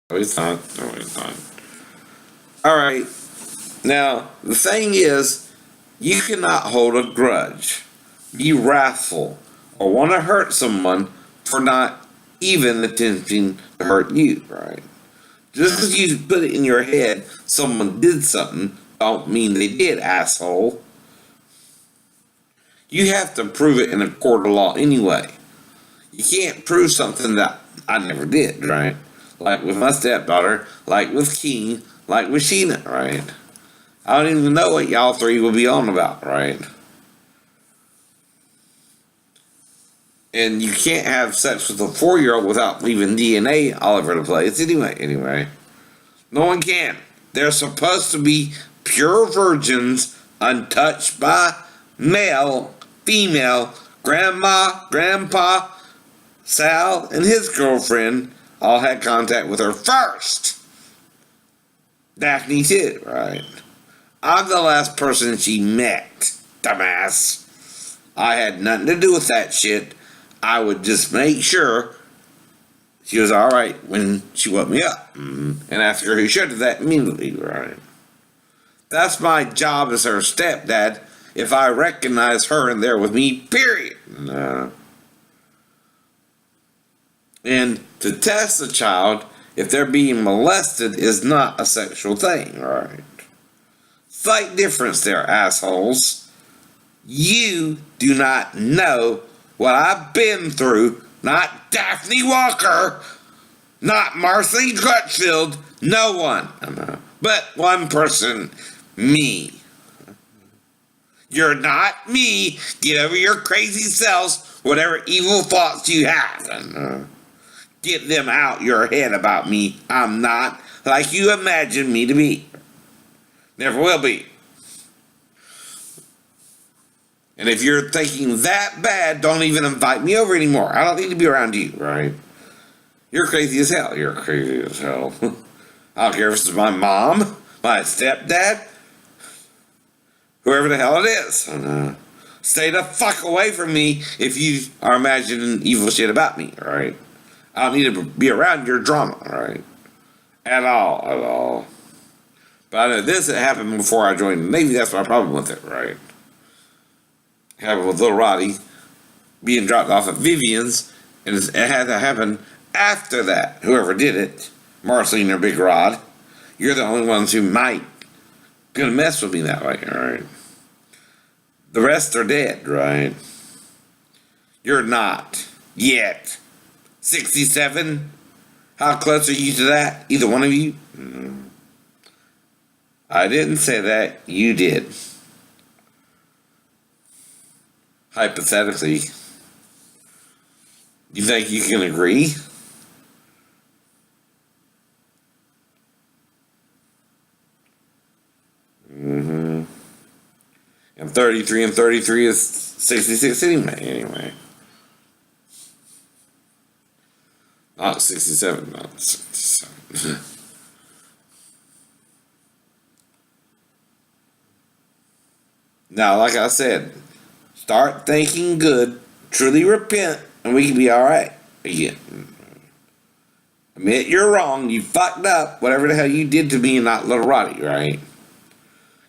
No, he's not. No, he's not. Alright. Now, the thing is, you cannot hold a grudge, be wrathful, or want to hurt someone for not even attempting to hurt you, right? Just because you put it in your head someone did something, don't mean they did, asshole. You have to prove it in a court of law anyway. You can't prove something that I never did, right? Like with my stepdaughter, like with King, like with Sheena, right? I don't even know what y'all three will be on about, right? And you can't have sex with a 4-year-old without leaving DNA all over the place. Anyway. No one can. They're supposed to be pure virgins, untouched by male, female, grandma, grandpa. Sal and his girlfriend all had contact with her first. Daphne too, right? I'm the last person she met, dumbass. I had nothing to do with that shit. I would just make sure she was alright when she woke me up. And ask her who should have that immediately, right? That's my job as her stepdad if I recognize her in there with me, period. And to test a child if they're being molested is not a sexual thing, right? Slight difference there, assholes. You do not know what I've been through. Not Daphne Walker. Not Marcy Crutchfield. No one. But one person. Me. You're not me. Get over your crazy selves. Whatever evil thoughts you have. Get them out your head about me. I'm not like you imagine me to be. Never will be. And if you're thinking that bad, don't even invite me over anymore. I don't need to be around you, right? You're crazy as hell. You're crazy as hell. I don't care if it's my mom, my stepdad, whoever the hell it is. Stay the fuck away from me if you are imagining evil shit about me, right? I don't need to be around your drama, right? At all. But I know this had happened before I joined the Navy. That's my problem with it, right? It happened with little Roddy being dropped off at Vivian's, and it had to happen after that. Whoever did it, Marceline or Big Rod, you're the only ones who might gonna mess with me that way, right? The rest are dead, right? You're not yet. 67? How close are you to that? Either one of you? I didn't say that. You did. Hypothetically. You think you can agree? And 33 and 33 is 66 anyway. Not 67, not 67. Now, like I said, start thinking good, truly repent, and we can be alright again. Admit you're wrong, you fucked up, whatever the hell you did to me and not little Roddy, right?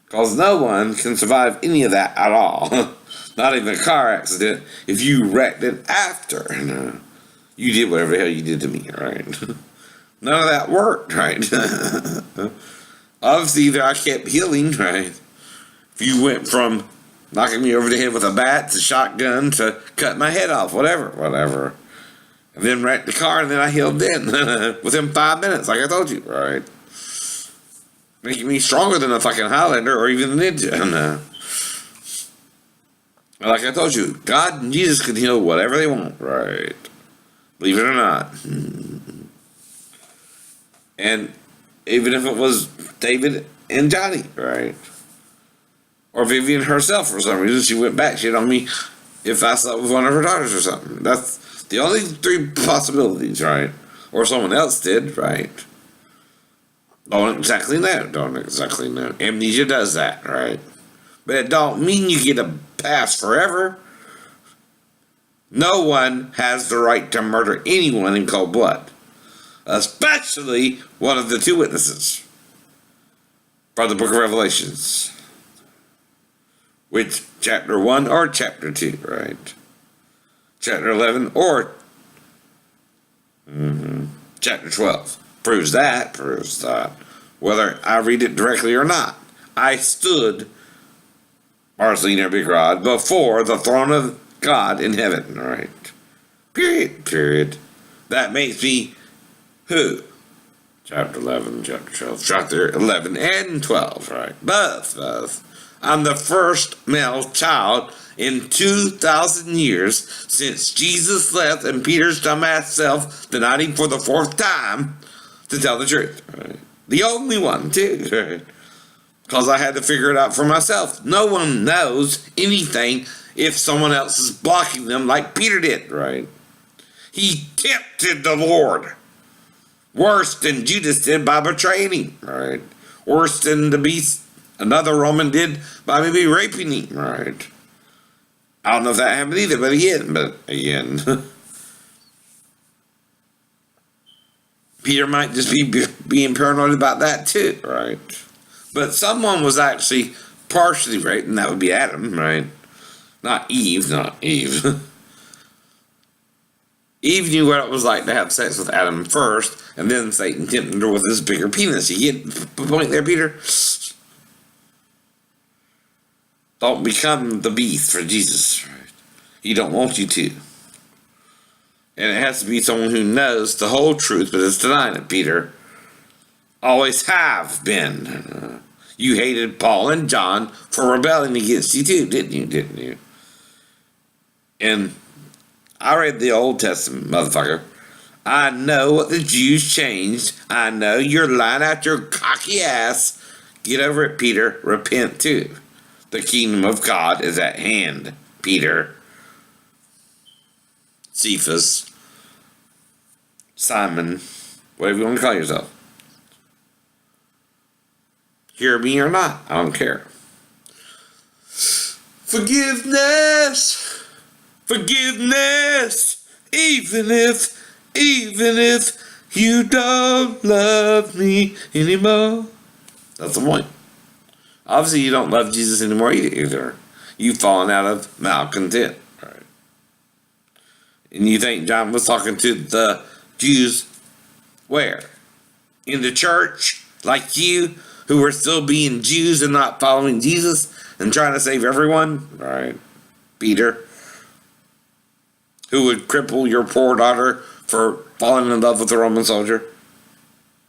Because no one can survive any of that at all. Not even a car accident if you wrecked it after. You did whatever the hell you did to me, right? None of that worked, right? Obviously, either I kept healing, right? If you went from knocking me over the head with a bat to shotgun to cut my head off, whatever. And then wrecked the car and then I healed then. Within 5 minutes, like I told you, right? Making me stronger than a fucking Highlander or even a ninja. Like I told you, God and Jesus can heal whatever they want, right? Believe it or not. And even if it was David and Johnny, right? Or Vivian herself, for some reason, she went back shit on me if I slept with one of her daughters or something. That's the only 3 possibilities, right? Or someone else did, right? Don't exactly know. Amnesia does that, right? But it don't mean you get a pass forever. No one has the right to murder anyone in cold blood. especially one of the two witnesses from the book of Revelations. Which, chapter 1 or chapter 2, right? Chapter 11 or chapter 12. Proves that. Whether I read it directly or not. I stood, Marceline Big Rod, before the throne of God in heaven, right? Period. That makes me who? Chapter 11, chapter 12, chapter 11 and 12, right? Both. I'm the first male child in 2,000 years since Jesus left and Peter's dumbass self denied him for the fourth time to tell the truth, right? The only one, too, right? Because I had to figure it out for myself. No one knows anything if someone else is blocking them like Peter did, right? He tempted the Lord. Worse than Judas did by betraying him, right? Worse than the beast another Roman did by maybe raping him, right? I don't know if that happened either, but again, Peter might just be being paranoid about that too, right? But someone was actually partially raped, and that would be Adam, right? Not Eve. Eve knew what it was like to have sex with Adam first, and then Satan tempted her with his bigger penis. You get the point there, Peter? Don't become the beast for Jesus, right? He don't want you to. And it has to be someone who knows the whole truth, but is denying it, Peter. Always have been. You hated Paul and John for rebelling against you too, didn't you? And I read the Old Testament, motherfucker. I know what the Jews changed. I know you're lying out your cocky ass. Get over it, Peter. Repent too. The kingdom of God is at hand, Peter. Cephas. Simon. Whatever you want to call yourself. Hear me or not, I don't care. Forgiveness. Even if you don't love me anymore. That's the point. Obviously, you don't love Jesus anymore either. You've fallen out of malcontent. Right? And you think John was talking to the Jews where? In the church? Like you, who were still being Jews and not following Jesus and trying to save everyone? Right? Peter, who would cripple your poor daughter for falling in love with a Roman soldier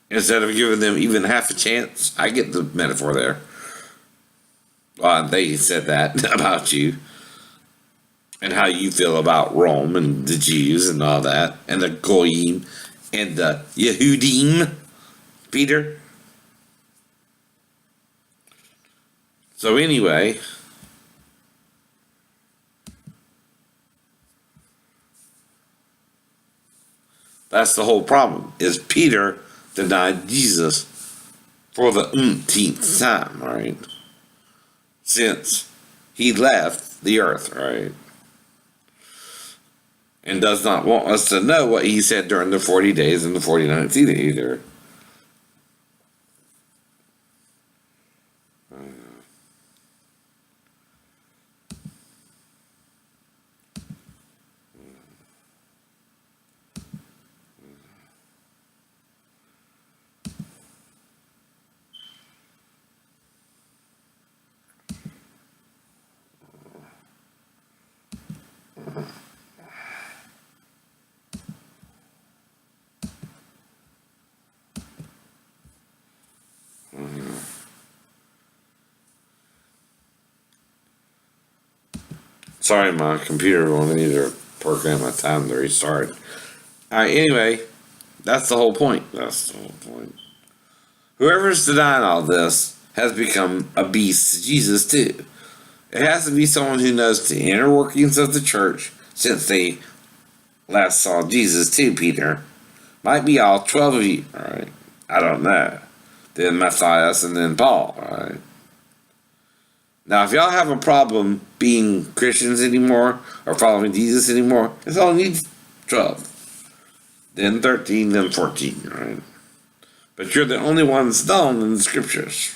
instead of giving them even half a chance. I get the metaphor there. They said that about you and how you feel about Rome and the Jews and all that and the Goyim and the Yehudim, Peter. So anyway, that's the whole problem, is Peter denied Jesus for the umpteenth time, right? Since he left the earth, right? And does not want us to know what he said during the 40 days and the 40 nights either. Sorry, my computer won't either program my time to restart. Alright, anyway, that's the whole point. Whoever's denying all this has become a beast to Jesus too. It has to be someone who knows the inner workings of the church since they last saw Jesus too, Peter. Might be all 12 of you, alright? I don't know. Then Matthias and then Paul, alright? Now, if y'all have a problem being Christians anymore or following Jesus anymore, it's only 12. then 13, then 14, right? But you're the only ones known in the scriptures.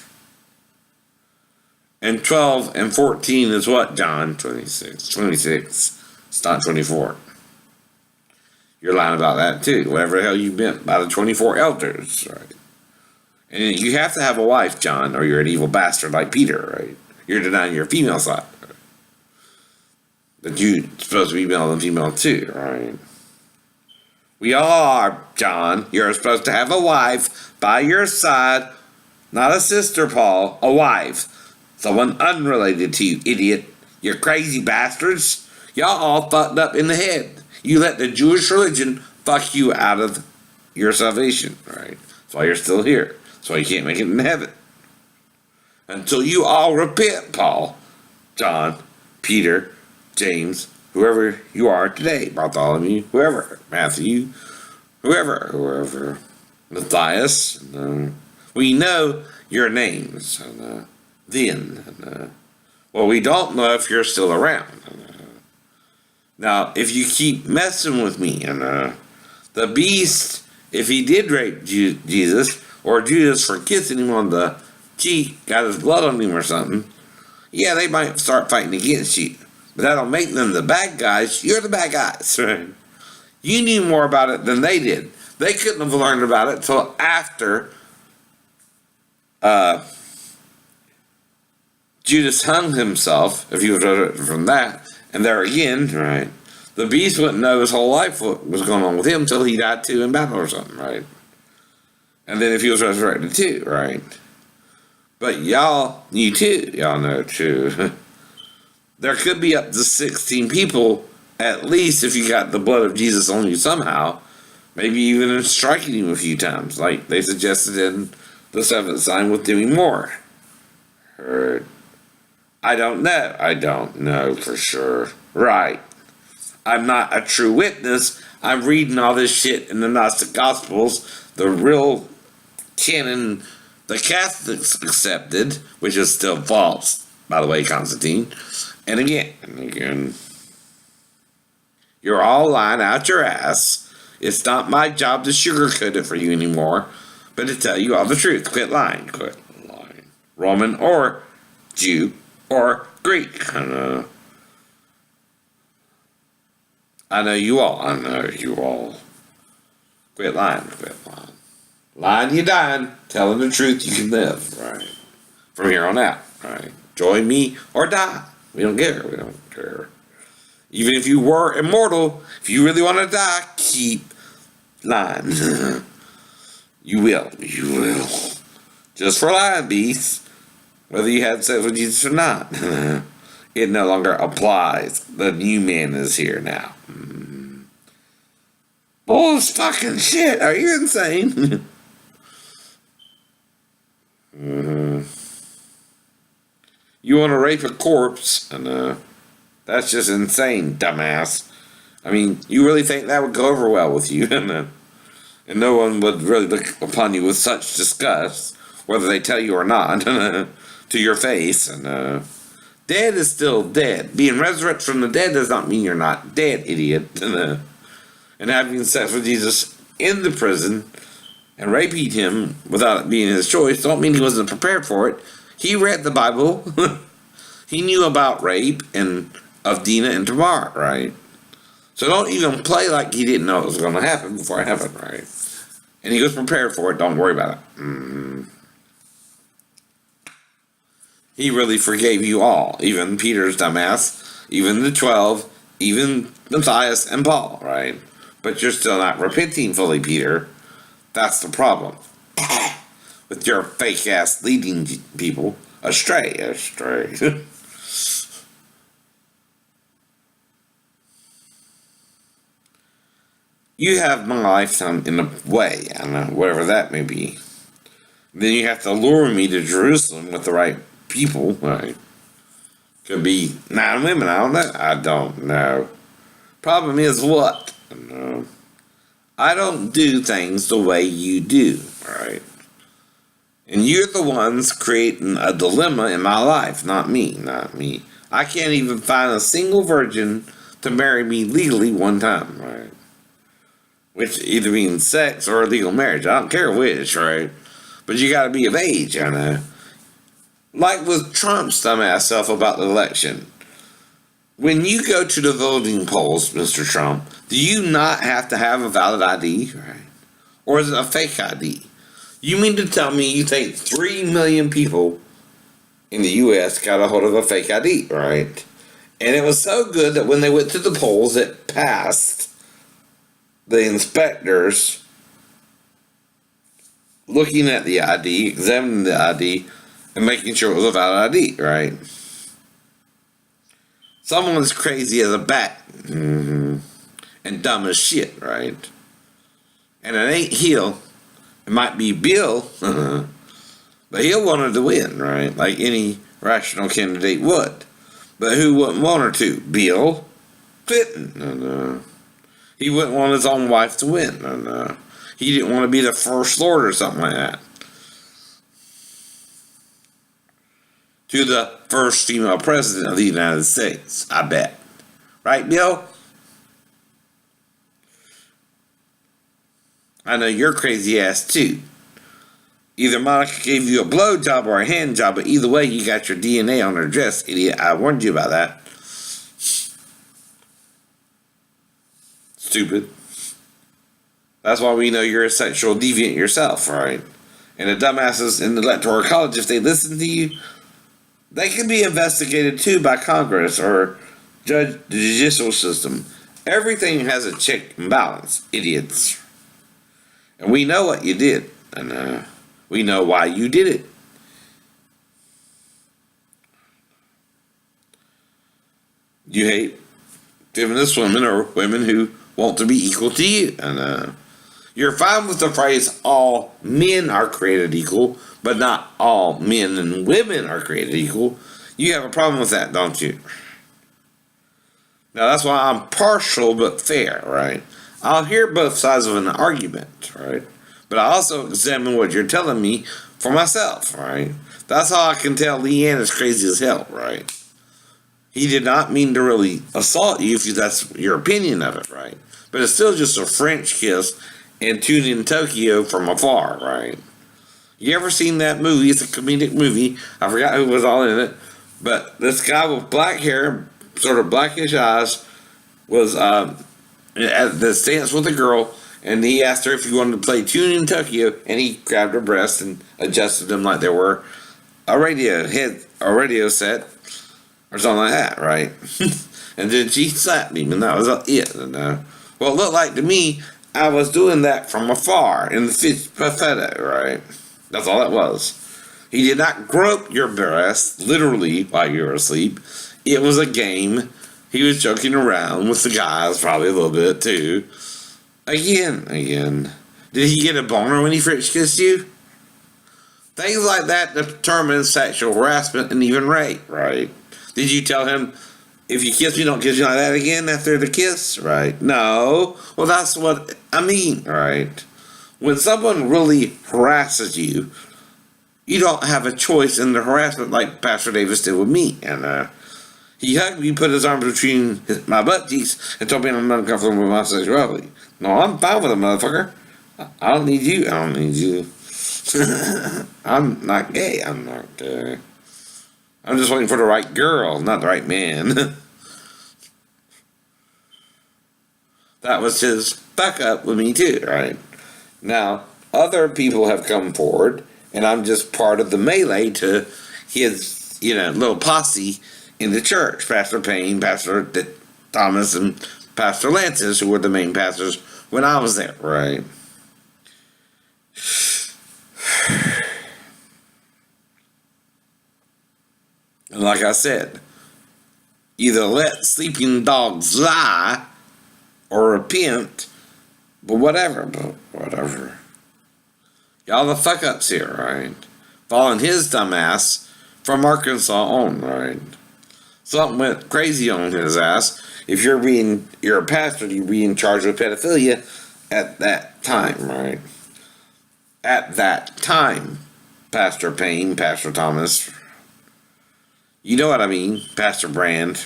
And 12 and 14 is what, John? 26. 26. It's not 24. You're lying about that too. Whatever the hell you meant by the 24 elders, right? And you have to have a wife, John, or you're an evil bastard like Peter, right? You're denying your female side. Right? But you're supposed to be male and female too, right? We all are, John. You're supposed to have a wife by your side. Not a sister, Paul. A wife. Someone unrelated to you, idiot. You crazy bastards. Y'all all fucked up in the head. You let the Jewish religion fuck you out of your salvation, right? That's why you're still here. That's why you can't make it in heaven. Until you all repent, Paul, John, Peter, James, whoever you are today, Bartholomew, whoever, Matthew, whoever, Matthias. We know your names. Well, we don't know if you're still around. Now, if you keep messing with me, the beast, if he did rape Jesus, or Judas for kissing him on the cheek, got his blood on him or something, yeah, they might start fighting against you. But that'll make them the bad guys. You're the bad guys, right? You knew more about it than they did. They couldn't have learned about it till after Judas hung himself, if he was from that. And there again, right, the beast wouldn't know his whole life what was going on with him until he died too in battle or something, right? And then if he was resurrected too, right? But y'all, you too, y'all know too. There could be up to 16 people, at least if you got the blood of Jesus on you somehow, maybe even striking him a few times, like they suggested in the seventh sign with doing more. Heard. I don't know for sure. Right. I'm not a true witness. I'm reading all this shit in the Gnostic Gospels, the real canon the Catholics accepted, which is still false, by the way, Constantine. And again, you're all lying out your ass. It's not my job to sugarcoat it for you anymore, but to tell you all the truth. Quit lying. Roman or Jew or Greek. I know you all. Quit lying. Lying, you dying. Telling the truth, you can live, right? From here on out, right? Join me or die. We don't care. Even if you were immortal, if you really want to die, keep lying. You will. Just for lying, beast. Whether you had sex with Jesus or not. It no longer applies. The new man is here now. Bull's fucking shit. Are you insane? You want to rape a corpse, and that's just insane, dumbass. I mean, you really think that would go over well with you, and no one would really look upon you with such disgust, whether they tell you or not, to your face. And dead is still dead. Being resurrected from the dead does not mean you're not dead, idiot. And having sex with Jesus in the prison and raping him without it being his choice don't mean he wasn't prepared for it. He read the Bible. He knew about rape and of Dinah and Tamar, right? So don't even play like he didn't know it was going to happen before it happened, right? And he was prepared for it. Don't worry about it. He really forgave you all, even Peter's dumbass, even the 12, even Matthias and Paul, right? But you're still not repenting fully, Peter. That's the problem. With your fake ass leading people astray. You have my lifetime in a way, I don't know, whatever that may be. Then you have to lure me to Jerusalem with the right people, right? Could be 9 women, I don't know. Problem is what? I don't do things the way you do, right? And you're the ones creating a dilemma in my life, not me. I can't even find a single virgin to marry me legally one time, right? which either means sex or legal marriage. I don't care which, right? But you got to be of age, I know. Like with Trump's dumbass self about the election. When you go to the voting polls, Mr. Trump, do you not have to have a valid ID? Right? Or is it a fake ID? You mean to tell me you think 3 million people in the U.S. got a hold of a fake ID, right? And it was so good that when they went to the polls, it passed the inspectors looking at the ID, examining the ID, and making sure it was a valid ID, right? Someone's crazy as a bat, and dumb as shit, right? And it ain't Hill. It might be Bill, but Hill wanted to win, right? Like any rational candidate would. But who wouldn't want her to? Bill Clinton. And, he wouldn't want his own wife to win. And he didn't want to be the first lord or something like that. To the first female president of the United States, I bet. Right, Bill? I know you're crazy ass too. Either Monica gave you a blow job or a hand job, but either way, you got your DNA on her dress, idiot. I warned you about that. Stupid. That's why we know you're a sexual deviant yourself, right? And the dumbasses in the Electoral College, if they listen to you, they can be investigated too by Congress or the judicial system. Everything has a check and balance, idiots. And we know what you did, and we know why you did it. You hate feminist women or women who want to be equal to you, and you're fine with the phrase all men are created equal, but not all men and women are created equal. You have a problem with that, don't you? Now that's why I'm partial but fair, right? I'll hear both sides of an argument, right? But I also examine what you're telling me for myself, right? That's how I can tell Leanne is crazy as hell, right? He did not mean to really assault you if that's your opinion of it, right? But it's still just a French kiss and tuned in Tokyo from afar, right? You ever seen that movie? It's a comedic movie. I forgot who was all in it. But this guy with black hair, sort of blackish eyes, was at the dance with a girl, and he asked her if he wanted to play Tune in Tokyo, and he grabbed her breast and adjusted them like they were a radio set, or something like that, right? And then she slapped him, and that was it. And, well, it looked like to me, I was doing that from afar in the fish buffet, right? That's all it was. He did not grope your breast, literally, while you were asleep. It was a game. He was joking around with the guys, probably a little bit, too. Again. Did he get a boner when he French kissed you? Things like that determine sexual harassment and even rape, right? Did you tell him, if you kiss me, don't kiss me like that again after the kiss, right? No. Well, that's what I mean, right? When someone really harasses you, you don't have a choice in the harassment like Pastor Davis did with me. And he hugged me, put his arms between my butt cheeks, and told me I'm uncomfortable with my sexuality. No, I'm fine with it, motherfucker. I don't need you. I don't need you. I'm not gay. I'm not I'm just waiting for the right girl, not the right man. That was his fuck up with me too, right? Now, other people have come forward, and I'm just part of the melee to his, little posse in the church. Pastor Payne, Pastor Thomas, and Pastor Lances, who were the main pastors when I was there, right? And like I said, either let sleeping dogs lie or repent, but whatever. Y'all the fuck ups here, right? Following his dumb ass from Arkansas on, right? Something went crazy on his ass. If you're a pastor, you'd be in charge of pedophilia at that time, right? At that time, Pastor Payne, Pastor Thomas, you know what I mean, Pastor Brand,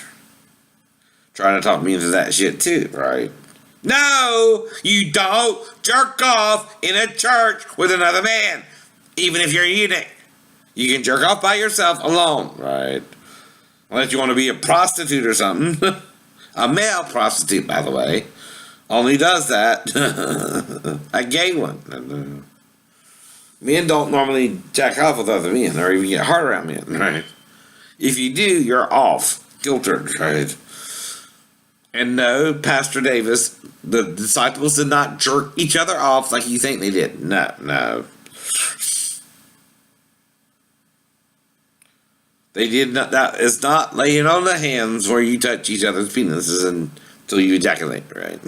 trying to talk me into that shit too, right? No, you don't jerk off in a church with another man, even if you're a eunuch. You can jerk off by yourself alone, right? Unless you want to be a prostitute or something. A male prostitute, by the way, only does that. A gay one. Men don't normally jack off with other men or even get hard around men, right? If you do, you're off. Filtered, right? And no, Pastor Davis, the disciples did not jerk each other off like you think they did. No. They did not. That is not laying on the hands where you touch each other's penises until you ejaculate, right?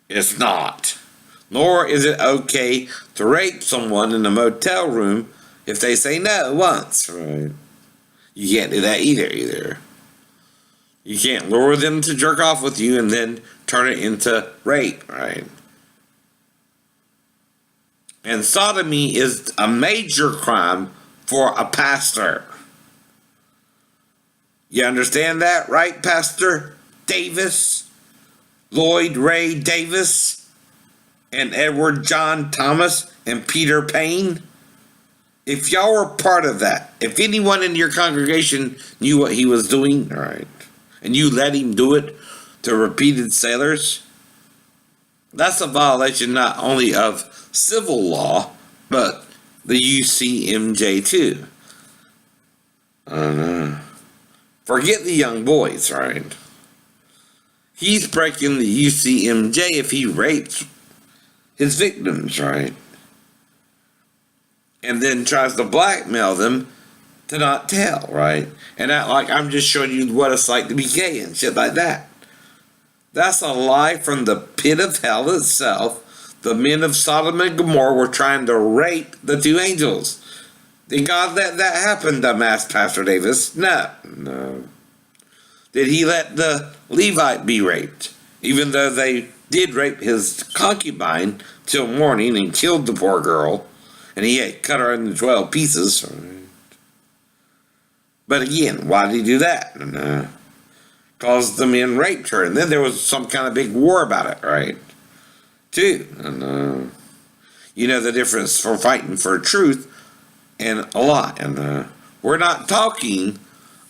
It's not. Nor is it okay to rape someone in a motel room if they say no once, right? You can't do that either. You can't lure them to jerk off with you and then turn it into rape, right? And sodomy is a major crime for a pastor. You understand that, right, Pastor Davis? Lloyd Ray Davis? And Edward John Thomas? And Peter Payne? If y'all were part of that, if anyone in your congregation knew what he was doing, all right, and you let him do it to repeated sailors, that's a violation not only of civil law, but the UCMJ too. I don't know. Forget the young boys, right? He's breaking the UCMJ if he rapes his victims, right? And then tries to blackmail them to not tell, right? And act like I'm just showing you what it's like to be gay and shit like that. That's a lie from the pit of hell itself. The men of Sodom and Gomorrah were trying to rape the two angels. Did God let that happen, dumbass Pastor Davis? No. Did he let the Levite be raped? Even though they did rape his concubine till morning and killed the poor girl, and he had cut her into 12 pieces. But again, why did he do that? Because the men raped her, and then there was some kind of big war about it, right? Too. And you know the difference for fighting for truth and a lie. And we're not talking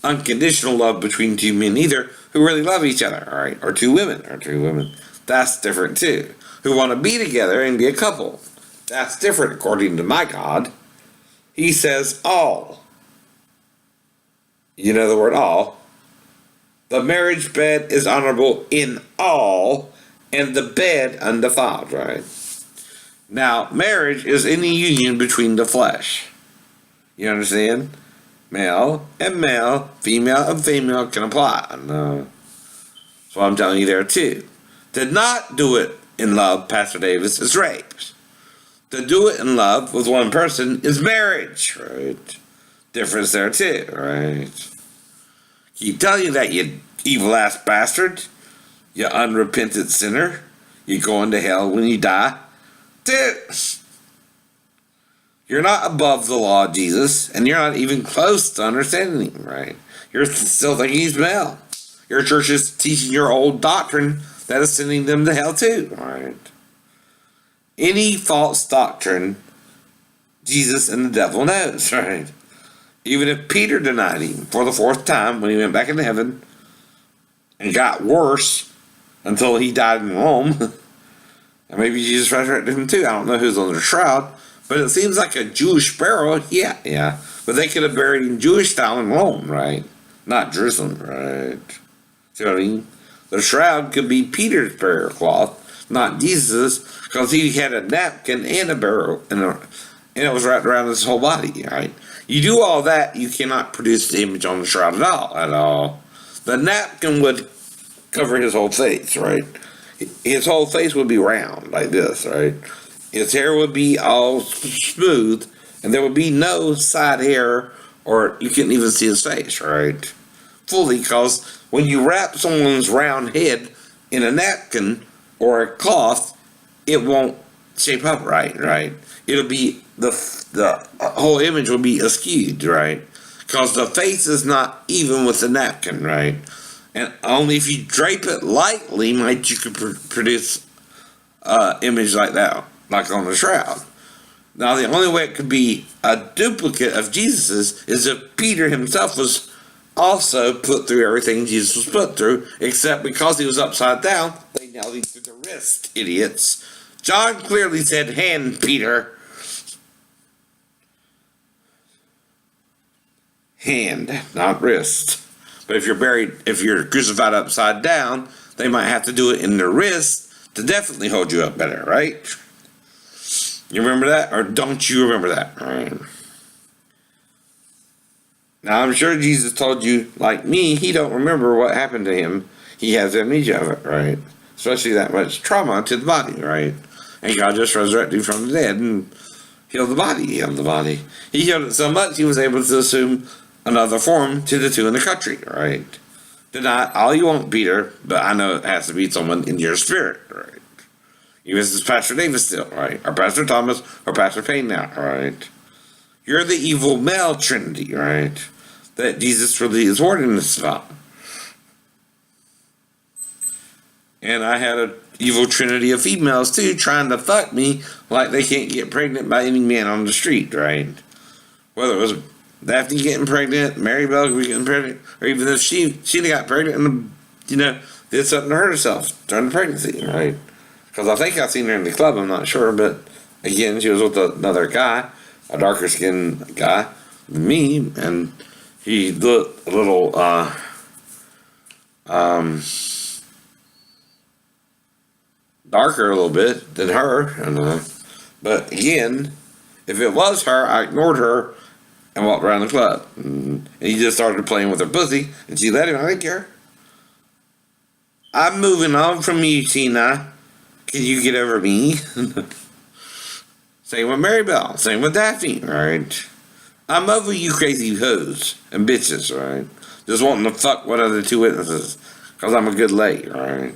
unconditional love between two men either who really love each other, all right? Or two women. That's different too. Who want to be together and be a couple. That's different according to my God. He says all. You know the word all. The marriage bed is honorable in all, and the bed undefiled, right? Now, marriage is any union between the flesh. You understand? Male and male, female and female can apply. So I'm telling you there too. To not do it in love, Pastor Davis, is rape. To do it in love with one person is marriage, right? Difference there too, right? Keep telling you that, you evil-ass bastard. You unrepentant sinner. You're going to hell when you die. Dude, you're not above the law of Jesus, and you're not even close to understanding him, right? You're still thinking he's male. Your church is teaching your old doctrine that is sending them to hell too, right? Any false doctrine, Jesus and the devil knows, right? Even if Peter denied him for the fourth time when he went back into heaven and got worse until he died in Rome, and maybe Jesus resurrected him too. I don't know who's on the shroud, but it seems like a Jewish burial. Yeah. But they could have buried him Jewish style in Rome, right? Not Jerusalem, right? See what I mean? The shroud could be Peter's burial cloth, not Jesus', because he had a napkin and a burial, and it was wrapped around his whole body, right? You do all that, you cannot produce the image on the shroud at all. The napkin would cover his whole face, right? His whole face would be round, like this, right? His hair would be all smooth, and there would be no side hair, or you couldn't even see his face, right? Fully, because when you wrap someone's round head in a napkin or a cloth, it won't shape up right? It'll be, the whole image will be askewed, right? Because the face is not even with the napkin, right? And only if you drape it lightly might you could produce an image like that, like on a shroud. Now, the only way it could be a duplicate of Jesus's is if Peter himself was also put through everything Jesus was put through, except because he was upside down, they nailed him through the wrist, idiots. John clearly said, hand, Peter. Hand, not wrist. But if you're crucified upside down, they might have to do it in the wrist to definitely hold you up better, right? You remember that? Or don't you remember that? All right. Now, I'm sure Jesus told you, like me, he don't remember what happened to him. He has amnesia of it, right? Especially that much trauma to the body, right? And God just resurrected him from the dead and healed the body. He healed the body. He healed it so much he was able to assume another form to the two in the country, right? Deny all you want, Peter, but I know it has to be someone in your spirit, right? Even if it's Pastor Davis still, right? Or Pastor Thomas, or Pastor Payne now, right? You're the evil male trinity, right? That Jesus really is warning us about. And I had an evil trinity of females too, trying to fuck me like they can't get pregnant by any man on the street, right? Whether it was Daphne getting pregnant, Mary Bell getting pregnant, or even if she got pregnant and, did something to hurt herself during the pregnancy, right? Because I think I seen her in the club, I'm not sure, but again, she was with another guy, a darker skinned guy than me, and he looked a little, darker a little bit than her, but again, if it was her, I ignored her and walked around the club, and he just started playing with her pussy, and she let him. I didn't care. I'm moving on from you, Tina. Can you get over me? Same with Mary Bell. Same with Daphne, right? I'm over you crazy hoes and bitches, right? Just wanting to fuck one of the two witnesses because I'm a good lady, right?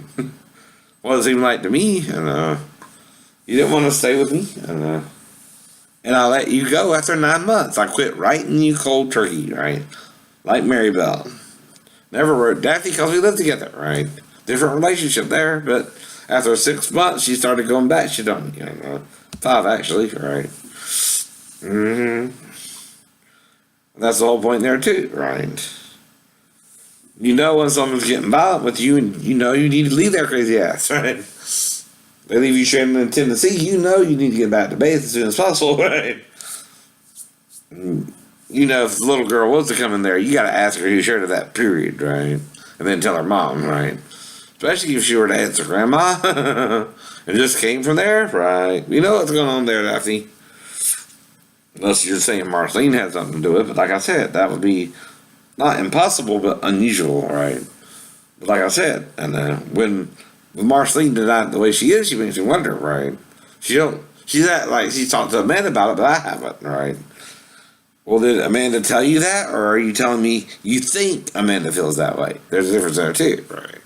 What does it seem like to me? And you didn't want to stay with me, and I let you go after 9 months. I quit writing you cold turkey, right? Like Mary Bell. Never wrote Daphne because we lived together, right? Different relationship there, but after 6 months, she started going back. She done, 5 actually, right? That's the whole point there too, right? When someone's getting violent with you, and you need to leave their crazy ass, right? They leave you stranded in Tennessee, you need to get back to base as soon as possible, right? If the little girl was to come in there, you gotta ask her who shared of that period, right? And then tell her mom, right? Especially if she were to answer grandma, and just came from there, right? You know what's going on there, Daphne. Unless you're saying Marceline had something to do with it, but like I said, that would be not impossible, but unusual, right? But like I said, and when Marceline denied the way she is, she makes me wonder, right? She's talked to Amanda about it, but I haven't, right? Well, did Amanda tell you that, or are you telling me you think Amanda feels that way? There's a difference there too, right?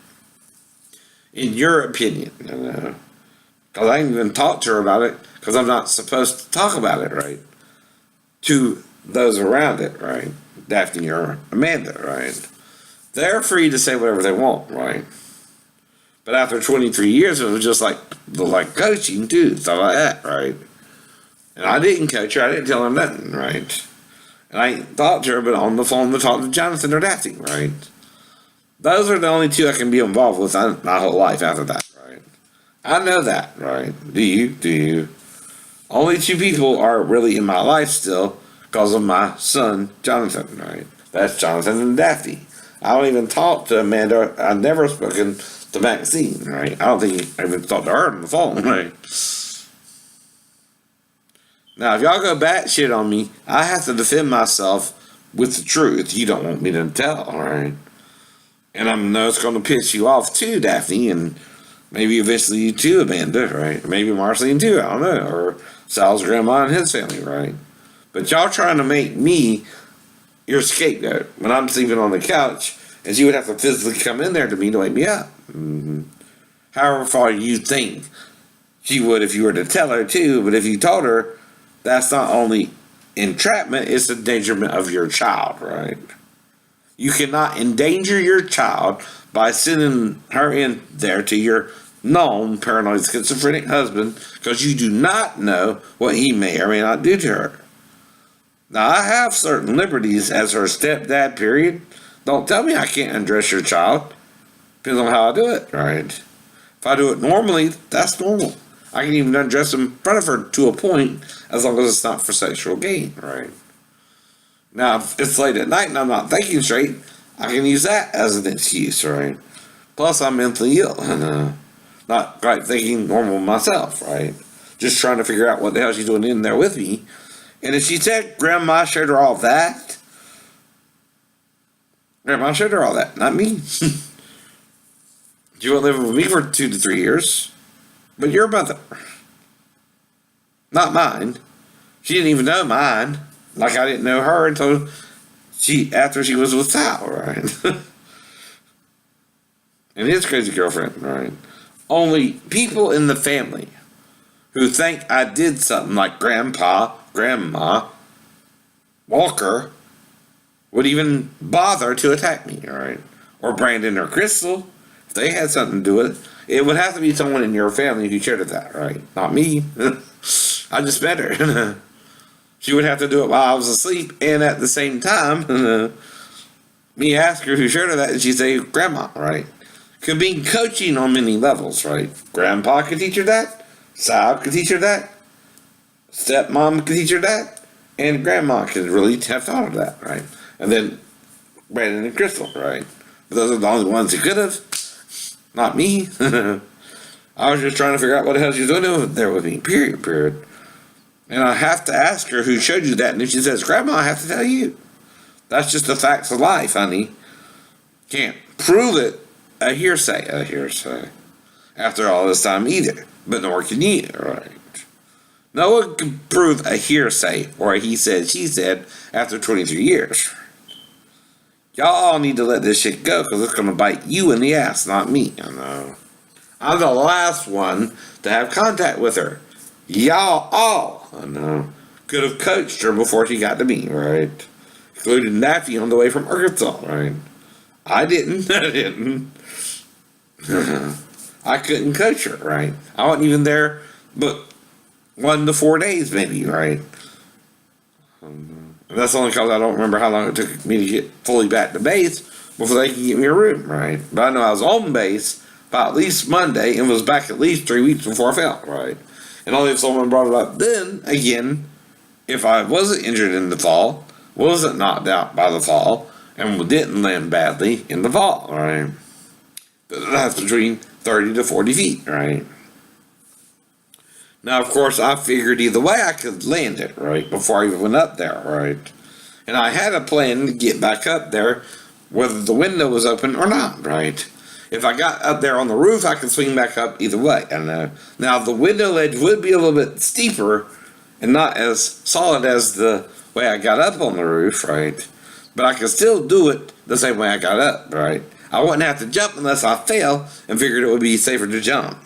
In your opinion, because I ain't even talked to her about it, because I'm not supposed to talk about it, right? To those around it, right? Daphne or Amanda, right? They're free to say whatever they want, right? But after 23 years, it was just like coaching too, stuff like that, right? And I didn't coach her, I didn't tell her nothing, right? And I ain't talked to her, but on the phone to talk to Jonathan or Daphne, right? Those are the only two I can be involved with my whole life after that, right? I know that, right? Do you? Only 2 people are really in my life still because of my son, Jonathan, right? That's Jonathan and Daphne. I don't even talk to Amanda. I've never spoken to Maxine, right? I don't think I even talked to her on the phone, right? Now, if y'all go batshit on me, I have to defend myself with the truth you don't want me to tell, right? And I know it's going to piss you off too, Daphne, and maybe eventually you too, Amanda, right? Maybe Marceline too, I don't know, or Sal's grandma and his family, right? But y'all trying to make me your scapegoat when I'm sleeping on the couch, and she would have to physically come in there to me to wake me up. However far you think she would if you were to tell her too, but if you told her, that's not only entrapment, it's endangerment of your child, right? You cannot endanger your child by sending her in there to your known paranoid schizophrenic husband because you do not know what he may or may not do to her. Now, I have certain liberties as her stepdad, period. Don't tell me I can't undress your child. Depends on how I do it, right? If I do it normally, that's normal. I can even undress in front of her to a point as long as it's not for sexual gain, right? Now, if it's late at night and I'm not thinking straight, I can use that as an excuse, right? Plus, I'm mentally ill and not quite thinking normal myself, right? Just trying to figure out what the hell she's doing in there with me. And if she said Grandma showed her all that, Grandma showed her all that, not me. She won't live with me for 2 to 3 years, but your mother, not mine. She didn't even know mine, like I didn't know her until after she was with Sal, right? And his crazy girlfriend, right? Only people in the family who think I did something like Grandpa, Grandma, Walker would even bother to attack me, right? Or Brandon or Crystal, if they had something to do with it. It would have to be someone in your family who shared that, right? Not me. I just met her. She would have to do it while I was asleep, and at the same time, me ask her who shared that, and she'd say, Grandma, right? Could be coaching on many levels, right? Grandpa could teach her that. Sal could teach her that. Stepmom could teach her that. And Grandma could really have thought of that, right? And then Brandon and Crystal, right? But those are the only ones who could have. Not me. I was just trying to figure out what the hell she's doing there with me. Period. And I have to ask her who showed you that. And if she says, Grandma, I have to tell you. That's just the facts of life, honey. Can't prove it. A hearsay. After all this time either. But nor can you, right? No one can prove a hearsay or a he said, she said after 23 years. Y'all all need to let this shit go because it's going to bite you in the ass, not me. I know. I'm the last one to have contact with her. Y'all all, I know, could have coached her before she got to me, right? Including Daffy on the way from Arkansas, right? I didn't. I couldn't coach her, right? I wasn't even there but 1 to 4 days, maybe, right? And that's only because I don't remember how long it took me to get fully back to base before they could get me a room, right? But I know I was on base by at least Monday and was back at least 3 weeks before I fell, right? And only if someone brought it up then, again, if I wasn't injured in the fall, wasn't knocked out by the fall, and didn't land badly in the fall, right? That's between 30 to 40 feet, right? Now, of course, I figured either way I could land it, right, before I even went up there, right? And I had a plan to get back up there, whether the window was open or not, right? If I got up there on the roof, I could swing back up either way. And now, the window ledge would be a little bit steeper and not as solid as the way I got up on the roof, right? But I could still do it the same way I got up, right? I wouldn't have to jump unless I fell and figured it would be safer to jump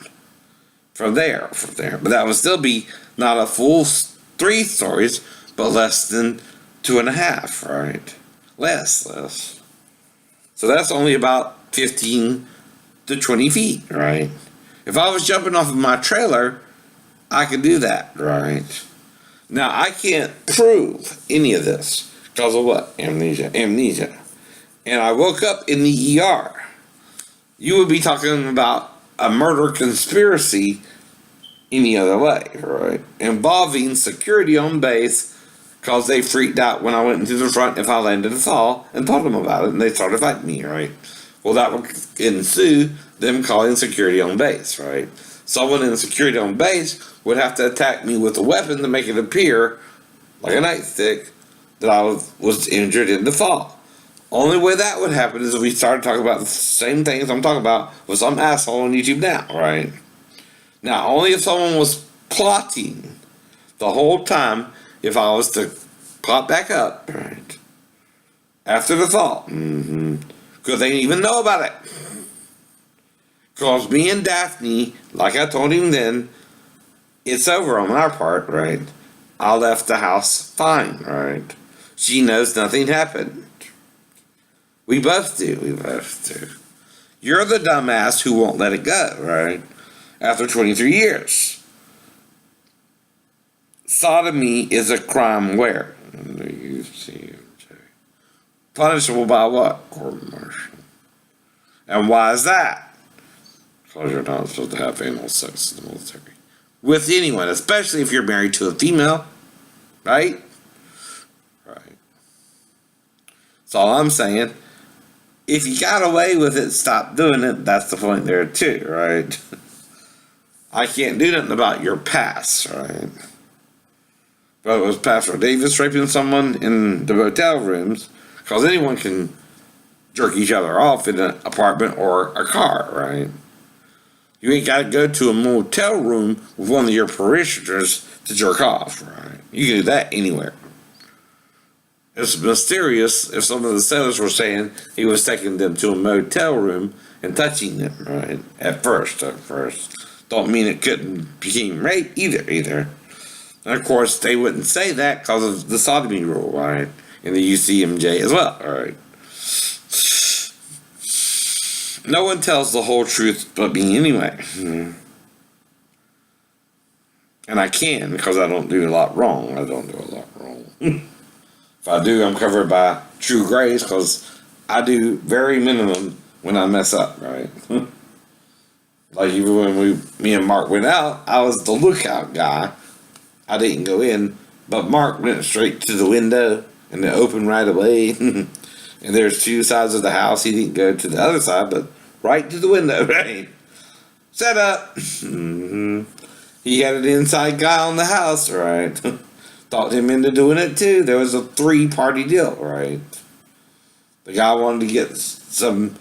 from there. But that would still be not a full 3 stories, but less than 2.5, right? Less. So that's only about 15 to 20 feet, right? If I was jumping off of my trailer, I could do that, right? Now, I can't prove any of this because of what? Amnesia. And I woke up in the ER. You would be talking about a murder conspiracy any other way, right? Involving security on base because they freaked out when I went into the front if I landed a fall and told them about it, and they started fighting me, right? Well, that would ensue them calling security on base, right? Someone in security on base would have to attack me with a weapon to make it appear like a nightstick that I was injured in the fall. Only way that would happen is if we started talking about the same things I'm talking about with some asshole on YouTube now, right? Now, only if someone was plotting the whole time if I was to pop back up, right? After the fall. Because they didn't even know about it. Because me and Daphne, like I told him then, it's over on our part, right? I left the house fine, right? She knows nothing happened. We both do. We both do. You're the dumbass who won't let it go, right? After 23 years. Sodomy is a crime where? Punishable by what? Court-martial. And why is that? Because you're not supposed to have anal sex in the military. With anyone, especially if you're married to a female. Right? Right. That's all I'm saying. If you got away with it, stop doing it. That's the point there too, right? I can't do nothing about your past, right? But it was Pastor Davis raping someone in the motel rooms, because anyone can jerk each other off in an apartment or a car, right? You ain't got to go to a motel room with one of your parishioners to jerk off, right? You can do that anywhere. It's mysterious if some of the settlers were saying he was taking them to a motel room and touching them, right? At first. Don't mean it couldn't become rape either. And of course, they wouldn't say that because of the sodomy rule, right? In the UCMJ as well, right? No one tells the whole truth but me anyway. And I can, because I don't do a lot wrong. If I do, I'm covered by true grace, because I do very minimum when I mess up, right? Like even when me and Mark went out, I was the lookout guy. I didn't go in, but Mark went straight to the window and it opened right away. And there's two sides of the house. He didn't go to the other side, but right to the window, right? Set up. He had an inside guy on the house, right? Talked him into doing it too. There was a 3-party deal, right? The guy wanted to get something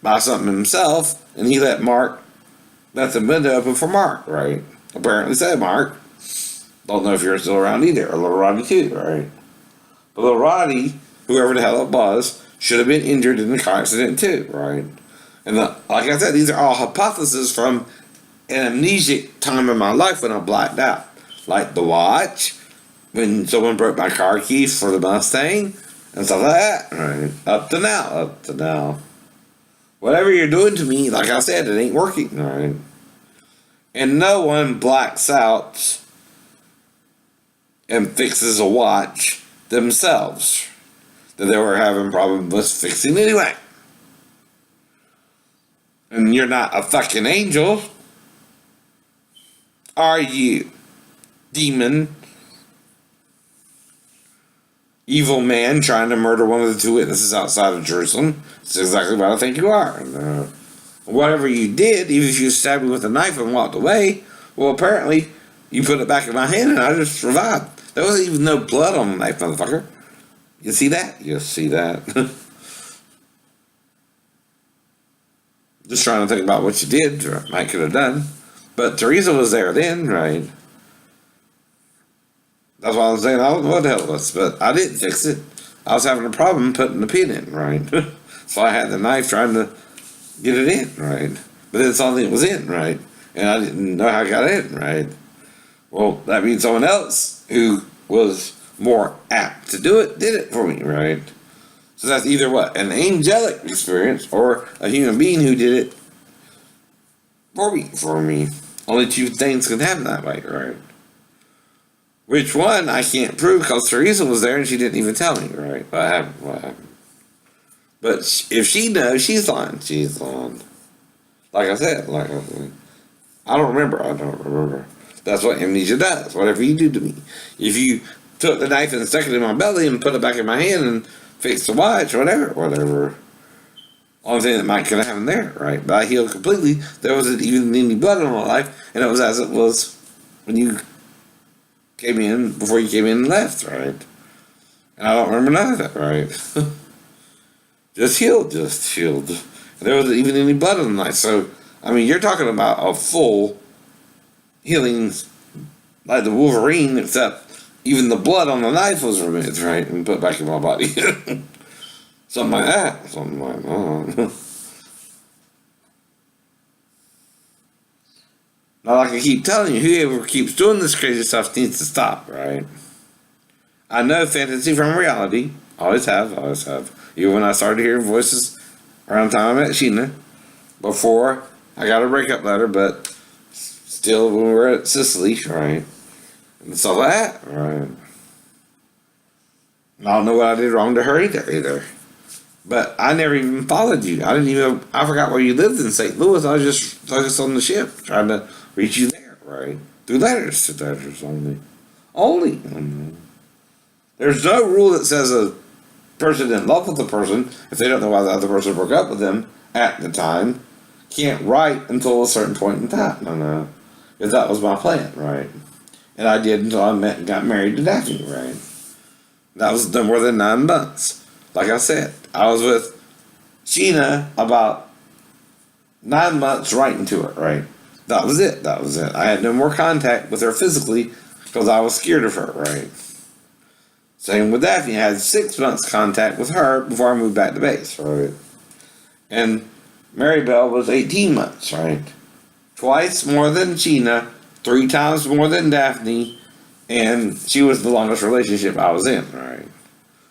himself, and he let the window open for Mark, right? Apparently said Mark. Don't know if you're still around either, or Little Roddy too, right? But Little Roddy, whoever the hell it was, should have been injured in the car accident too, right? And like I said, these are all hypotheses from an amnesic time in my life when I blacked out. Like the watch, when someone broke my car keys for the Mustang, and stuff like that, right? Up to now. Whatever you're doing to me, like I said, it ain't working, right? And no one blacks out and fixes a watch themselves that they were having problems with fixing anyway. And you're not a fucking angel, are you? Demon, evil man trying to murder one of the 2 witnesses outside of Jerusalem. That's exactly what I think you are. And, whatever you did, even if you stabbed me with a knife and walked away, well, apparently you put it back in my hand and I just survived. There wasn't even no blood on the knife, motherfucker. You see that? Just trying to think about what you did, or I could have done. But Teresa was there then, right? That's why I was saying I don't know what the hell it was, but I didn't fix it. I was having a problem putting the pin in, right? So I had the knife trying to get it in, right? But then something was in, right? And I didn't know how I got it in, right? Well, that means someone else who was more apt to do it did it for me, right? So that's either what? An angelic experience or a human being who did it for me. Only 2 things can happen that way, right? Which one, I can't prove because Teresa was there and she didn't even tell me, right? What happened. But if she knows, she's lying. Like I said, I don't remember. That's what amnesia does. Whatever you do to me. If you took the knife and stuck it in my belly and put it back in my hand and fixed the watch, whatever. Only thing that could have happened there, right? But I healed completely. There wasn't even any blood in my life, and it was as it was when you came in, before you came in and left, right? And I don't remember none of that, right? just healed. There wasn't even any blood on the knife. So, I mean, you're talking about a full healing, like the Wolverine, except even the blood on the knife was removed, right? And put back in my body. Something like that. Now, like I keep telling you, whoever keeps doing this crazy stuff needs to stop, right? I know fantasy from reality. Always have, always have. Even when I started hearing voices around the time I met Sheena, before I got a breakup letter, but still when we were at Sicily, right? And stuff like that, right? I don't know what I did wrong to her either. But I never even followed you. I forgot where you lived in St. Louis. I was just focused on the ship, trying to reach you there, right? Through letters only. Only. There's no rule that says a person in love with the person, if they don't know why the other person broke up with them at the time, can't write until a certain point in time. I know. If that was my plan, right? And I did until I met and got married to Daphne, right? That was no more than 9 months. Like I said, I was with Sheena about 9 months right into it, right? That was it. I had no more contact with her physically because I was scared of her, right? Same with Daphne. I had 6 months contact with her before I moved back to base, right? And Maribel was 18 months, right? Twice more than Sheena, 3 times more than Daphne, and she was the longest relationship I was in, right?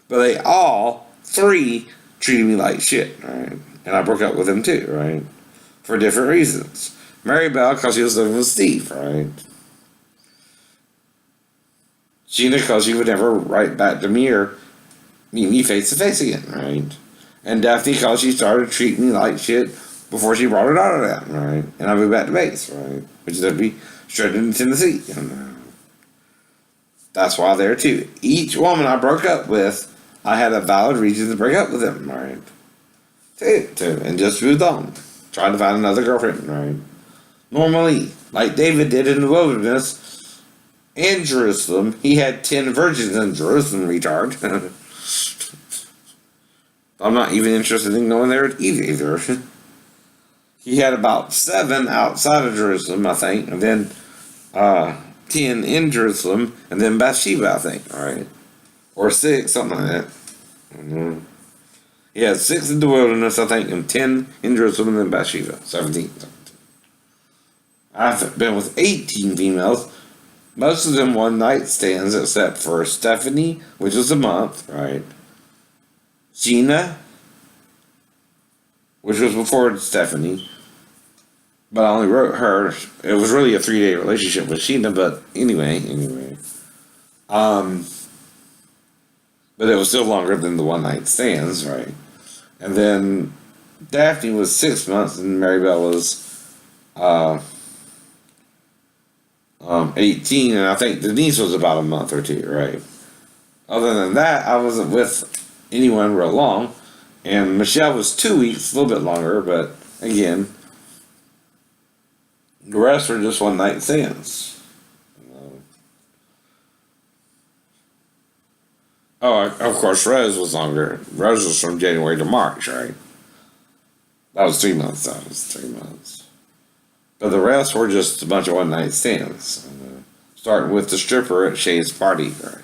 But they all 3 treated me like shit, right? And I broke up with them too, right? For different reasons. Maribel, because she was living with Steve, right? Sheena, because she would never write back to me or meet me face to face again, right? And Daphne, because she started treating me like shit before she brought her daughter down, right? And I moved back to base, right? Which is to be straight into Tennessee. That's why there too. Each woman I broke up with, I had a valid reason to break up with them, right? And just moved on. Tried to find another girlfriend, right? Normally, like David did in the wilderness and Jerusalem, he had 10 virgins in Jerusalem, retard. I'm not even interested in knowing there either. He had about 7 outside of Jerusalem, I think, and then 10 in Jerusalem, and then Bathsheba, I think, right? Or 6, something like that. Mm-hmm. He had 6 in the wilderness, I think, and 10 in Jerusalem, and then Bathsheba, 17. I've been with 18 females, most of them one night stands, except for Stephanie, which was a month, right? Sheena, which was before Stephanie, but I only wrote her. It was really a 3-day relationship with Sheena, but anyway. But it was still longer than the one night stands, right? And then Daphne was 6 months, and Maribel was 18, and I think Denise was about a month or 2, right? Other than that, I wasn't with anyone real long, and Michelle was 2 weeks, a little bit longer, but again, the rest were just one night stands. Oh, of course, Rose was longer. Rose was from January to March, right? That was 3 months. But the rest were just a bunch of one night stands. Starting with the stripper at Shay's party, right?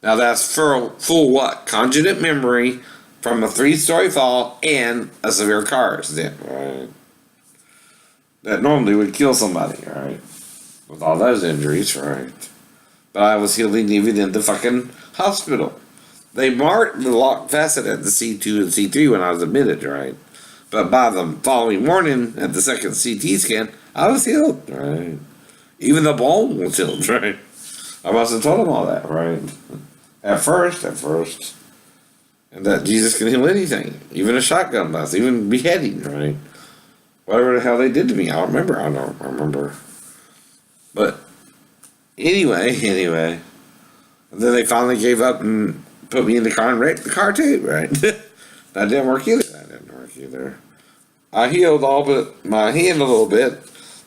Now that's full what? Conjugate memory from a 3-story fall and a severe car accident, right? That normally would kill somebody, right? With all those injuries, right? But I was healing even in the fucking hospital. They marked the locked facet at the C2 and C3 when I was admitted, right? But by the following morning at the second CT scan, I was healed, right? Even the bone was healed, right? I must have told them all that, right? At first. And that Jesus can heal anything. Even a shotgun blast, even beheading, right? Whatever the hell they did to me, I don't remember. But anyway. And then they finally gave up and put me in the car and wrecked the car too, right? That didn't work either. I healed all but my hand a little bit.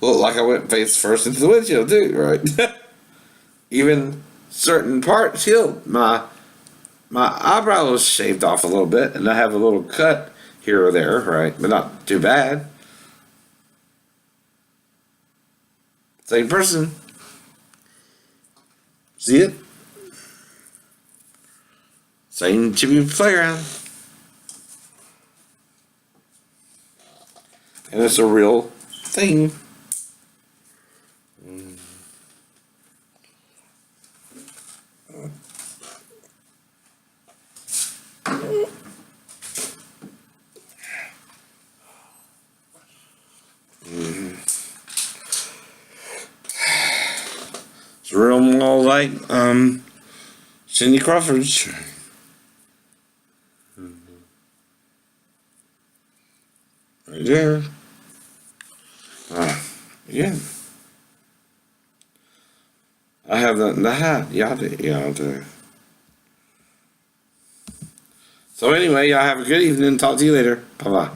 Looked like I went face first into the windshield too, right? Even certain parts healed. My eyebrow was shaved off a little bit, and I have a little cut here or there, right? But not too bad. Same person. See it? Same chippy playground. And it's a real thing. real more like Cindy Crawford's. Right there. Yeah. I have nothing to hide. Y'all do. Y'all do. So anyway, y'all have a good evening. Talk to you later. Bye-bye.